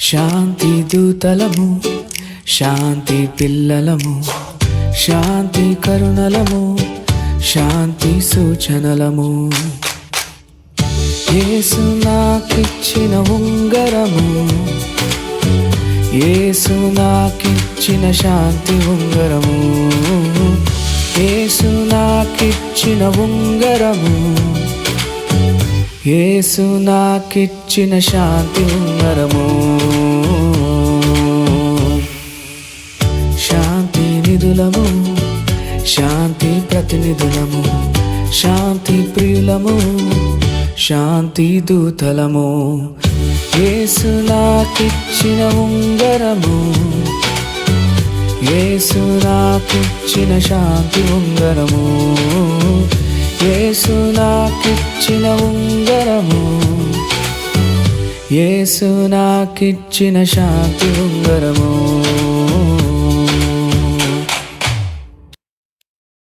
శాంతి దూతలము, శాంతి పిల్లలము, శాంతి కరుణలము, శాంతి సూచనలము. యేసు నాకిచ్చిన ఉంగరము, యేసు నాకిచ్చిన శాంతి ఉంగరము, యేసు నాకిచ్చిన ఉంగరము, యేసు నాకిచ్చిన శాంతి ఉంగరము. శాంతి నిధులము, శాంతి ప్రతినిధులము, శాంతి ప్రియులము, శాంతి దూతలము. యేసు నాకిచ్చిన ఉంగరము, యేసు నాకిచ్చిన శాంతి ఉంగరము, యేసు నాకిచ్చిన ఉంగరము, యేసు నాకిచ్చిన శాంతి ఉంగరము.